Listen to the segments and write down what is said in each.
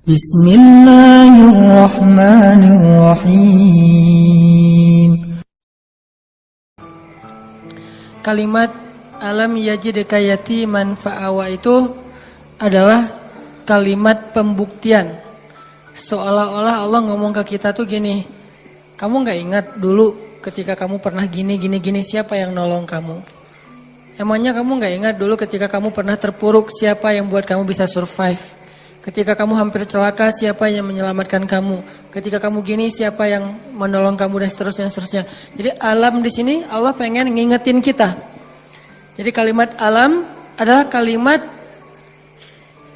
Bismillahirrahmanirrahim. Kalimat alam yajidka yatiman fa'awa itu adalah kalimat pembuktian. Seolah-olah Allah ngomong ke kita tuh gini, kamu gak ingat dulu ketika kamu pernah gini, siapa yang nolong kamu? Emangnya kamu gak ingat dulu ketika kamu pernah terpuruk, siapa yang buat kamu bisa survive? Ketika kamu hampir celaka, siapa yang menyelamatkan kamu? Ketika kamu gini, siapa yang menolong kamu dan seterusnya. Jadi alam di sini Allah pengen ngingetin kita. Jadi kalimat alam adalah kalimat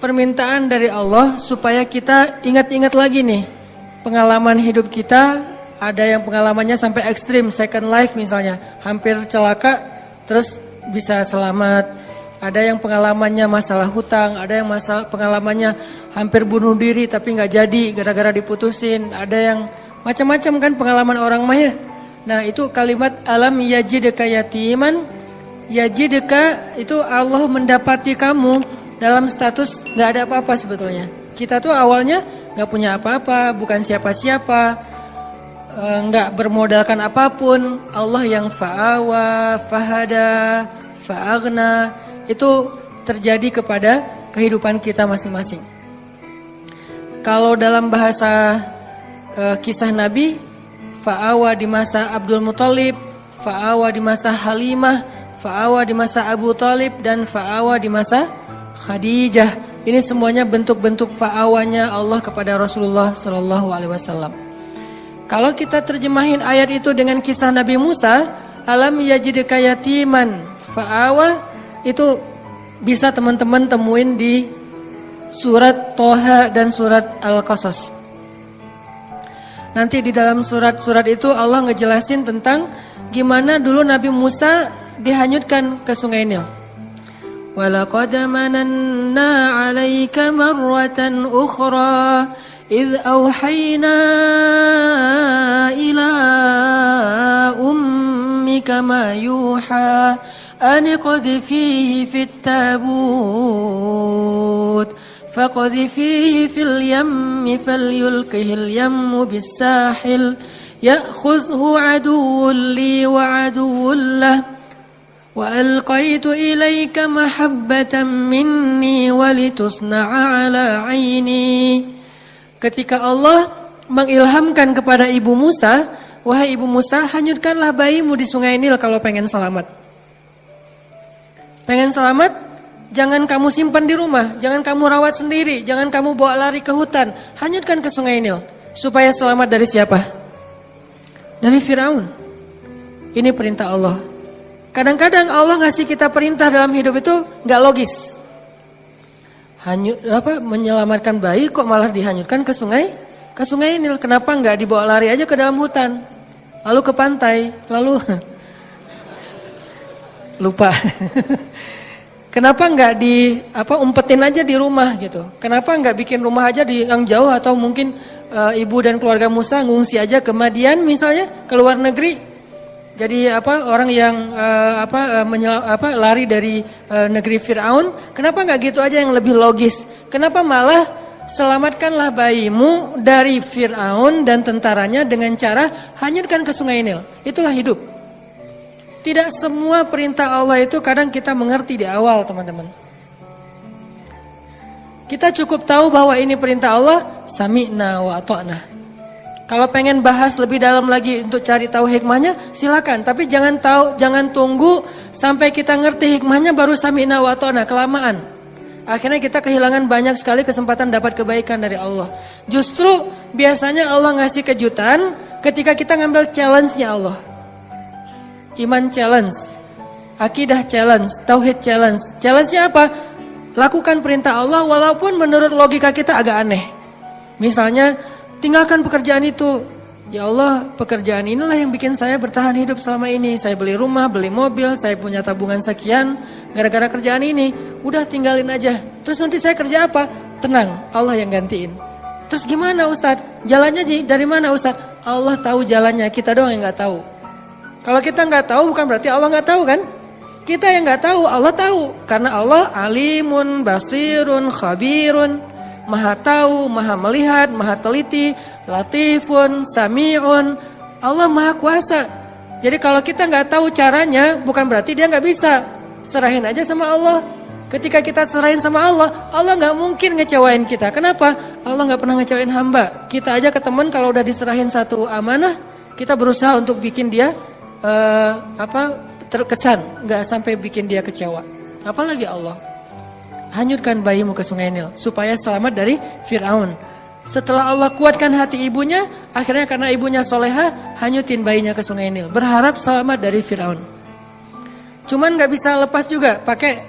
permintaan dari Allah supaya kita ingat-ingat lagi nih pengalaman hidup kita. Ada yang pengalamannya sampai ekstrim, second life misalnya, hampir celaka, terus bisa selamat. Ada yang pengalamannya masalah hutang, ada yang pengalamannya hampir bunuh diri tapi nggak jadi gara-gara diputusin. Ada yang macam-macam kan pengalaman orang maya. Nah itu kalimat alam yajidka yatiman. Yajidka itu Allah mendapati kamu dalam status nggak ada apa-apa sebetulnya. Kita tuh awalnya nggak punya apa-apa, bukan siapa-siapa, nggak bermodalkan apapun. Allah yang fa'awa, fahada, fa'agna. Itu terjadi kepada kehidupan kita masing-masing. Kalau dalam bahasa kisah Nabi, fa'awa di masa Abdul Muthalib, fa'awa di masa Halimah, fa'awa di masa Abu Thalib, dan fa'awa di masa Khadijah. Ini semuanya bentuk-bentuk fa'awanya Allah kepada Rasulullah SAW. Kalau kita terjemahin ayat itu dengan kisah Nabi Musa, alam yajidka yatiman fa'awa, itu bisa teman-teman temuin di surat Toha dan surat Al-Qasas. Nanti di dalam surat-surat itu Allah ngejelasin tentang gimana dulu Nabi Musa dihanyutkan ke Sungai Nil. Walaqad mananna 'alaika marratan ukhra idh awhayna ila ummika ma yuha أن قذفيه في التابوت فقذفيه في اليم فليلقه اليم بالساحل يأخذه عدو لي وعدو له وألقيت إليك محبة مني ولتصنع على عيني. Ketika Allah mengilhamkan kepada ibu Musa, wahai ibu Musa, hanyutkanlah bayimu di Sungai Nil kalau pengen selamat. Pengen selamat, jangan kamu simpan di rumah, jangan kamu rawat sendiri, jangan kamu bawa lari ke hutan, hanyutkan ke Sungai Nil. Supaya selamat dari siapa? Dari Firaun. Ini perintah Allah. Kadang-kadang Allah ngasih kita perintah dalam hidup itu nggak logis. Menyelamatkan bayi kok malah dihanyutkan ke Sungai Nil. Kenapa nggak dibawa lari aja ke dalam hutan, lalu ke pantai, lalu lupa. Kenapa nggak umpetin aja di rumah gitu? Kenapa nggak bikin rumah aja di yang jauh, atau mungkin ibu dan keluarga Musa ngungsi aja ke Madian misalnya, ke luar negeri. Jadi orang yang lari dari negeri Firaun. Kenapa nggak gitu aja yang lebih logis? Kenapa malah selamatkanlah bayimu dari Firaun dan tentaranya dengan cara hanyutkan ke Sungai Nil? Itulah hidup. Tidak semua perintah Allah itu kadang kita mengerti di awal, teman-teman. Kita cukup tahu bahwa ini perintah Allah, sami'na wa ata'na. Kalau pengen bahas lebih dalam lagi untuk cari tahu hikmahnya, silakan. Tapi jangan tunggu sampai kita ngerti hikmahnya baru sami'na wa ata'na, kelamaan. Akhirnya kita kehilangan banyak sekali kesempatan dapat kebaikan dari Allah. Justru biasanya Allah ngasih kejutan ketika kita ngambil challenge-nya Allah. Iman challenge, akidah challenge, tauhid challenge. Challenge-nya apa? Lakukan perintah Allah walaupun menurut logika kita agak aneh. Misalnya, tinggalkan pekerjaan itu. Ya Allah, pekerjaan inilah yang bikin saya bertahan hidup selama ini. Saya beli rumah, beli mobil, saya punya tabungan sekian gara-gara kerjaan ini. Udah tinggalin aja. Terus nanti saya kerja apa? Tenang, Allah yang gantiin. Terus gimana Ustadz? Jalannya dari mana Ustadz? Allah tahu jalannya, kita doang yang gak tahu. Kalau kita nggak tahu bukan berarti Allah nggak tahu kan? Kita yang nggak tahu, Allah tahu. Karena Allah alimun, basirun, khabirun, maha tahu, maha melihat, maha teliti, latifun, sami'un. Allah maha kuasa. Jadi kalau kita nggak tahu caranya, bukan berarti dia nggak bisa. Serahin aja sama Allah. Ketika kita serahin sama Allah, Allah nggak mungkin ngecewain kita. Kenapa? Allah nggak pernah ngecewain hamba. Kita aja ke teman kalau udah diserahin satu amanah, kita berusaha untuk bikin dia terkesan, nggak sampai bikin dia kecewa. Apalagi Allah. Hanyutkan bayimu ke Sungai Nil supaya selamat dari Fir'aun. Setelah Allah kuatkan hati ibunya, akhirnya karena ibunya soleha, hanyutin bayinya ke Sungai Nil. Berharap selamat dari Fir'aun. Cuman nggak bisa lepas juga, pakai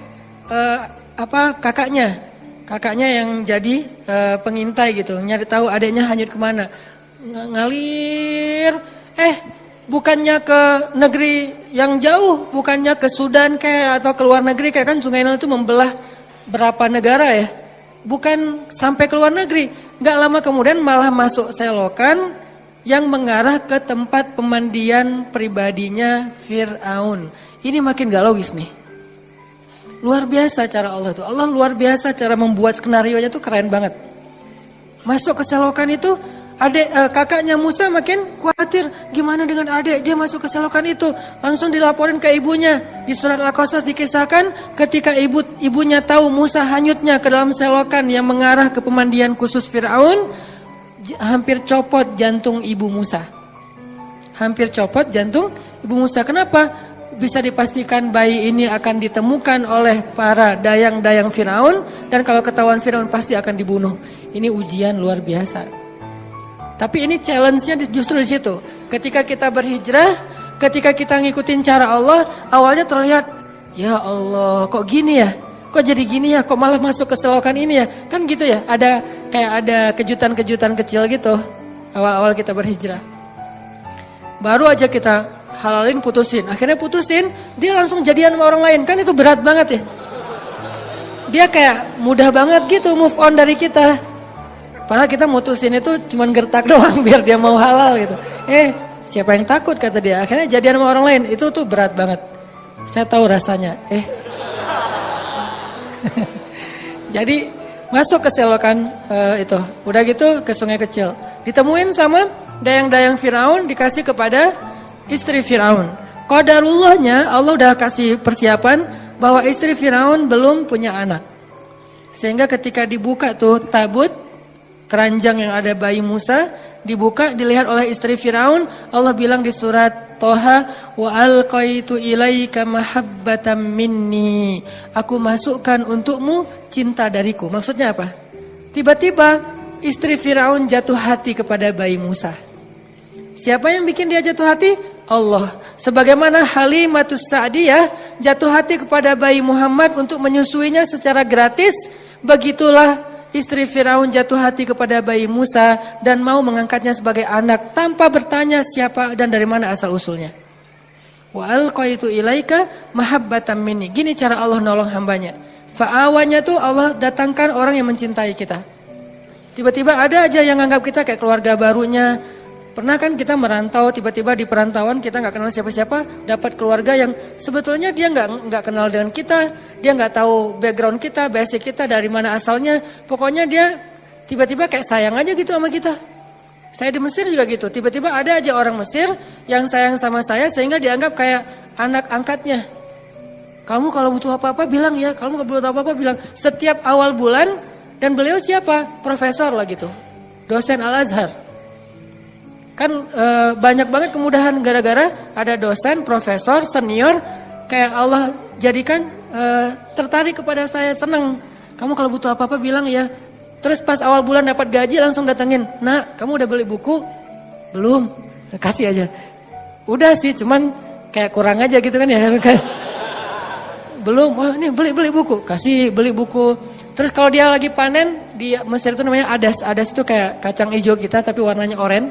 kakaknya. Kakaknya yang jadi pengintai gitu, nyari tahu adiknya hanyut kemana. Ngalir, bukannya ke negeri yang jauh, bukannya ke Sudan kayak atau ke luar negeri kayak kan Sungai Nil itu membelah berapa negara ya. Bukan sampai ke luar negeri. Gak lama kemudian malah masuk selokan yang mengarah ke tempat pemandian pribadinya Fir'aun. Ini makin gak logis nih. Luar biasa cara Allah tuh. Allah luar biasa cara membuat skenario-nya tuh keren banget. Masuk ke selokan itu, kakaknya Musa makin khawatir. Gimana dengan adik? Dia masuk ke selokan itu. Langsung dilaporin ke ibunya. Di surat Al-Qasas dikisahkan ketika ibunya tahu Musa hanyutnya ke dalam selokan yang mengarah ke pemandian khusus Fir'aun, hampir copot jantung ibu Musa. Hampir copot jantung ibu Musa. Kenapa? Bisa dipastikan bayi ini akan ditemukan oleh para dayang-dayang Fir'aun. Dan kalau ketahuan Fir'aun pasti akan dibunuh. Ini ujian luar biasa. Tapi ini challenge-nya justru di situ. Ketika kita berhijrah, ketika kita ngikutin cara Allah, awalnya terlihat, ya Allah, kok gini ya? Kok jadi gini ya? Kok malah masuk ke selokan ini ya? Kan gitu ya, ada kejutan-kejutan kecil gitu awal-awal kita berhijrah. Baru aja kita halalin, putusin. Akhirnya putusin, dia langsung jadian sama orang lain. Kan itu berat banget ya. Dia kayak mudah banget gitu move on dari kita. Padahal kita mutusin itu cuman gertak doang biar dia mau halal gitu. Siapa yang takut kata dia. Akhirnya jadian sama orang lain. Itu tuh berat banget. Saya tahu rasanya. Jadi masuk ke selokan itu. Udah gitu ke sungai kecil. Ditemuin sama dayang-dayang Fir'aun, dikasih kepada istri Fir'aun. Qadarullahnya Allah udah kasih persiapan bahwa istri Fir'aun belum punya anak. Sehingga ketika dibuka tuh tabut, keranjang yang ada bayi Musa, dibuka, dilihat oleh istri Fir'aun. Allah bilang di surat Toha, wa alqaitu ilaika mahabbatan minni. Aku masukkan untukmu cinta dariku. Maksudnya apa? Tiba-tiba istri Fir'aun jatuh hati kepada bayi Musa. Siapa yang bikin dia jatuh hati? Allah. Sebagaimana Halimatus Sa'diyah jatuh hati kepada bayi Muhammad untuk menyusuinya secara gratis, begitulah istri Fir'aun jatuh hati kepada bayi Musa dan mau mengangkatnya sebagai anak tanpa bertanya siapa dan dari mana asal usulnya. Wa alqaitu ilaika mahabbatan minni. Gini cara Allah nolong hambanya. Fa'awanya tuh Allah datangkan orang yang mencintai kita. Tiba-tiba ada aja yang anggap kita kayak keluarga barunya. Pernah kan kita merantau, tiba-tiba di perantauan kita nggak kenal siapa-siapa, dapat keluarga yang sebetulnya dia nggak kenal dengan kita, dia nggak tahu background kita, basic kita dari mana asalnya, pokoknya dia tiba-tiba kayak sayang aja gitu sama kita. Saya di Mesir juga gitu, tiba-tiba ada aja orang Mesir yang sayang sama saya sehingga dianggap kayak anak angkatnya. Kamu kalau butuh apa-apa bilang ya, kamu kalau butuh apa-apa bilang. Setiap awal bulan, dan beliau siapa? Profesor lah gitu, dosen Al-Azhar. Kan banyak banget kemudahan gara-gara ada dosen, profesor, senior. Kayak Allah jadikan tertarik kepada saya, senang. Kamu kalau butuh apa-apa bilang ya. Terus pas awal bulan dapat gaji langsung datengin. Nak, kamu udah beli buku? Belum. Kasih aja. Udah sih, cuman kayak kurang aja gitu kan ya. Belum, wah ini beli buku. Kasih, beli buku. Terus kalau dia lagi panen, di Mesir itu namanya adas. Adas itu kayak kacang hijau kita tapi warnanya oranye.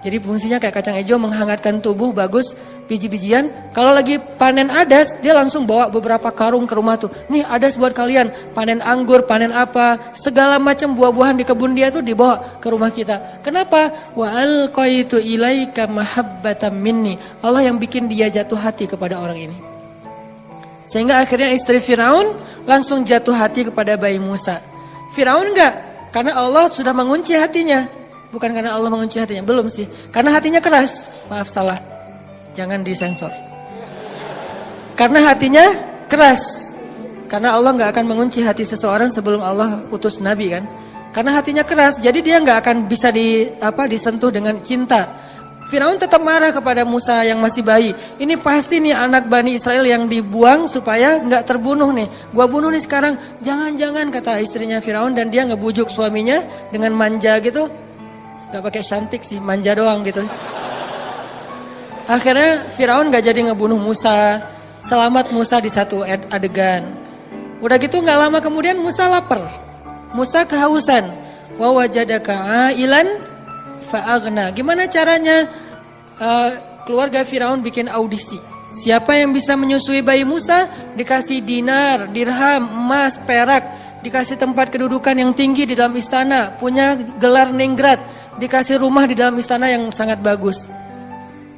Jadi fungsinya kayak kacang hijau, menghangatkan tubuh, bagus, biji-bijian. Kalau lagi panen adas, dia langsung bawa beberapa karung ke rumah tuh. Nih adas buat kalian, panen anggur, panen apa, segala macam buah-buahan di kebun dia tuh dibawa ke rumah kita. Kenapa? Wa alqaitu ilaika mahabbatan minni. Allah yang bikin dia jatuh hati kepada orang ini. Sehingga akhirnya istri Firaun langsung jatuh hati kepada bayi Musa. Firaun enggak? Karena Allah sudah mengunci hatinya. Bukan karena Allah mengunci hatinya, belum sih. Karena hatinya keras. Maaf salah. Jangan disensor. Karena hatinya keras. Karena Allah nggak akan mengunci hati seseorang sebelum Allah utus Nabi kan. Karena hatinya keras, jadi dia nggak akan bisa disentuh dengan cinta. Firaun tetap marah kepada Musa yang masih bayi. Ini pasti nih anak Bani Israel yang dibuang supaya nggak terbunuh nih. Gua bunuh nih sekarang. Jangan-jangan kata istrinya Firaun, dan dia ngebujuk suaminya dengan manja gitu. Gak pakai cantik sih, manja doang gitu. Akhirnya Firaun nggak jadi ngebunuh Musa. Selamat Musa di satu adegan. Udah gitu nggak lama kemudian Musa lapar. Musa kehausan. Wa wajadaka ailan fa'aghna. Gimana caranya keluarga Firaun bikin audisi? Siapa yang bisa menyusui bayi Musa? Dikasih dinar, dirham, emas, perak. Dikasih tempat kedudukan yang tinggi di dalam istana. Punya gelar ningrat. Dikasih rumah di dalam istana yang sangat bagus.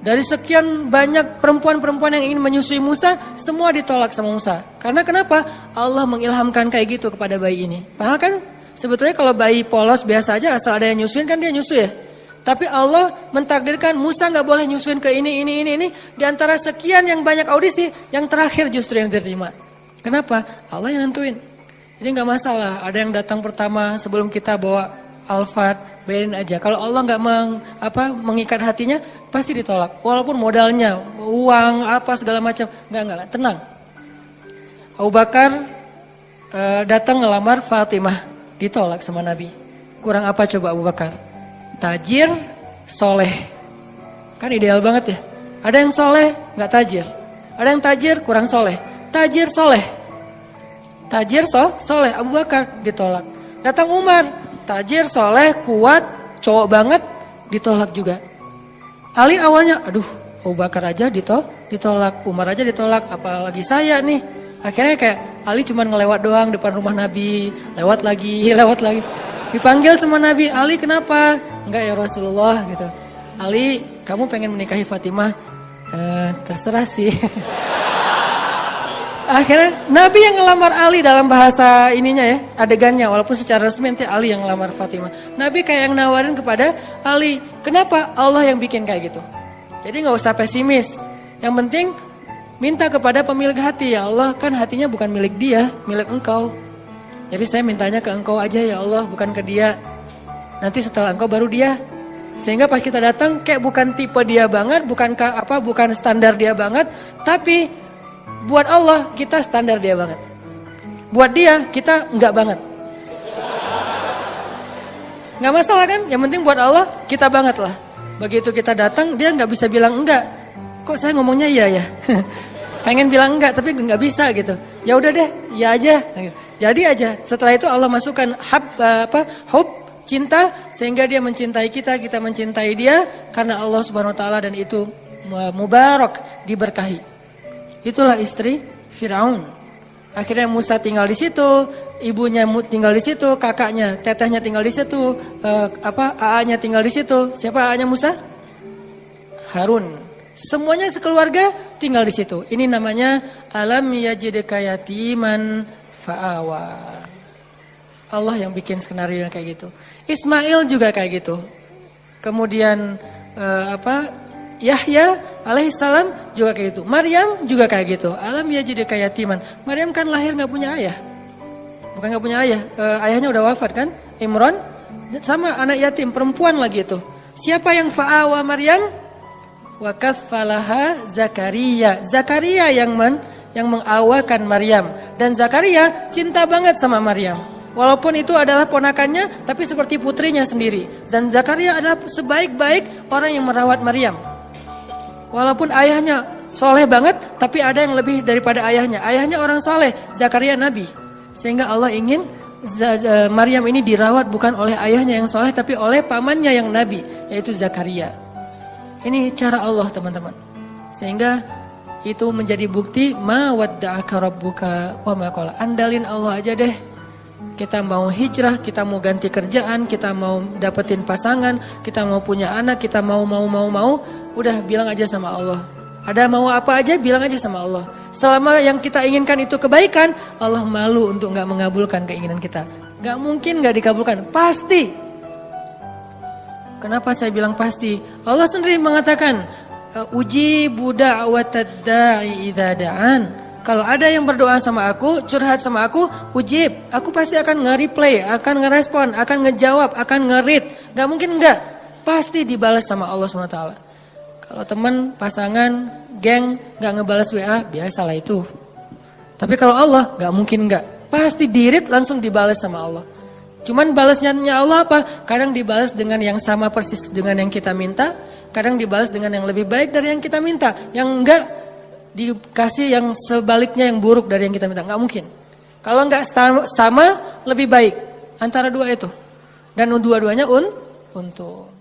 Dari sekian banyak perempuan-perempuan yang ingin menyusui Musa, semua ditolak sama Musa. Karena kenapa? Allah mengilhamkan kayak gitu kepada bayi ini. Paham kan? Sebetulnya kalau bayi polos biasa aja, asal ada yang nyusuin kan dia nyusui ya. Tapi Allah mentakdirkan Musa nggak boleh nyusuin ke ini. Di antara sekian yang banyak audisi, yang terakhir justru yang diterima. Kenapa? Allah yang nentuin. Jadi nggak masalah. Ada yang datang pertama sebelum kita bawa Alfat, biarin aja. Kalau Allah nggak mengikat hatinya, pasti ditolak. Walaupun modalnya, uang, apa segala macam, nggak. Tenang. Abu Bakar datang ngelamar Fatimah, ditolak sama Nabi. Kurang apa coba Abu Bakar? Tajir, soleh. Kan ideal banget ya. Ada yang soleh, nggak tajir. Ada yang tajir, kurang soleh. Tajir, soleh. Tajir, soleh. Abu Bakar ditolak. Datang Umar, tajir, soleh, kuat, cowok banget, ditolak juga. Ali awalnya, aduh, Abu Bakar aja ditolak. Umar aja ditolak, apalagi saya nih. Akhirnya kayak Ali cuma ngelewat doang depan rumah Nabi. Lewat lagi. Dipanggil sama Nabi, Ali kenapa? Enggak ya Rasulullah gitu. Ali, kamu pengen menikahi Fatimah? Terserah sih. Akhirnya Nabi yang ngelamar Ali dalam bahasa ininya ya, adegannya. Walaupun secara resmi nanti Ali yang ngelamar Fatimah. Nabi kayak yang nawarin kepada Ali. Kenapa? Allah yang bikin kayak gitu. Jadi gak usah pesimis. Yang penting minta kepada pemilik hati. Ya Allah, kan hatinya bukan milik dia, milik engkau. Jadi saya mintanya ke engkau aja ya Allah, bukan ke dia. Nanti setelah engkau baru dia. Sehingga pas kita datang kayak bukan tipe dia banget, bukan standar dia banget, tapi buat Allah kita standar dia banget. Buat dia kita enggak banget. Enggak masalah kan? Yang penting buat Allah kita banget lah. Begitu kita datang dia enggak bisa bilang enggak. Kok saya ngomongnya iya ya? Pengen bilang enggak tapi enggak bisa gitu. Ya udah deh, ya aja. Jadi aja. Setelah itu Allah masukkan hub, cinta, sehingga dia mencintai kita mencintai dia karena Allah Subhanahu wa taala, dan itu mubarak, diberkahi. Itulah istri Firaun. Akhirnya Musa tinggal di situ, ibunya tinggal di situ, kakaknya, tetehnya tinggal di situ, AA-nya tinggal di situ. Siapa AA-nya Musa? Harun. Semuanya sekeluarga tinggal di situ. Ini namanya alam yajidka yatiman fa'awa. Allah yang bikin skenario kayak gitu. Ismail juga kayak gitu. Kemudian Yahya alaihissalam juga kayak gitu. Maryam juga kayak gitu. Alam yajidka yatiman. Maryam kan lahir nggak punya ayah. Bukan nggak punya ayah. Ayahnya udah wafat kan? Imran sama anak yatim perempuan lagi itu. Siapa yang fa'awa Maryam? Wa kaffalaha Zakaria. Zakaria yang mengawakan Maryam, dan Zakaria cinta banget sama Maryam. Walaupun itu adalah ponakannya, tapi seperti putrinya sendiri. Dan Zakaria adalah sebaik-baik orang yang merawat Maryam. Walaupun ayahnya soleh banget, tapi ada yang lebih daripada ayahnya. Ayahnya orang soleh, Zakaria nabi. Sehingga Allah ingin Maryam ini dirawat bukan oleh ayahnya yang soleh, tapi oleh pamannya yang nabi, yaitu Zakaria. Ini cara Allah teman-teman. Sehingga itu menjadi bukti ma wadda'aka rabbuka wa ma qala. Andalin Allah aja deh. Kita mau hijrah, kita mau ganti kerjaan, kita mau dapetin pasangan, kita mau punya anak, kita mau, udah bilang aja sama Allah. Ada mau apa aja bilang aja sama Allah. Selama yang kita inginkan itu kebaikan, Allah malu untuk enggak mengabulkan keinginan kita. Gak mungkin gak dikabulkan, pasti. Kenapa saya bilang pasti? Allah sendiri mengatakan, ujibu da'watad da'i idza da'an. Kalau ada yang berdoa sama aku, curhat sama aku, ujib. Aku pasti akan nge-replay, akan ngerespon, akan ngejawab, akan nge-read. Gak mungkin enggak. Pasti dibalas sama Allah SWT. Kalau teman, pasangan, geng gak ngebalas WA, biasalah itu. Tapi kalau Allah, gak mungkin enggak. Pasti di-read langsung dibalas sama Allah. Cuman balasnya Allah apa? Kadang dibalas dengan yang sama persis dengan yang kita minta. Kadang dibalas dengan yang lebih baik dari yang kita minta. Yang enggak dikasih yang sebaliknya yang buruk dari yang kita minta. Enggak mungkin. Kalau enggak sama lebih baik. Antara dua itu. Dan dua-duanya untung.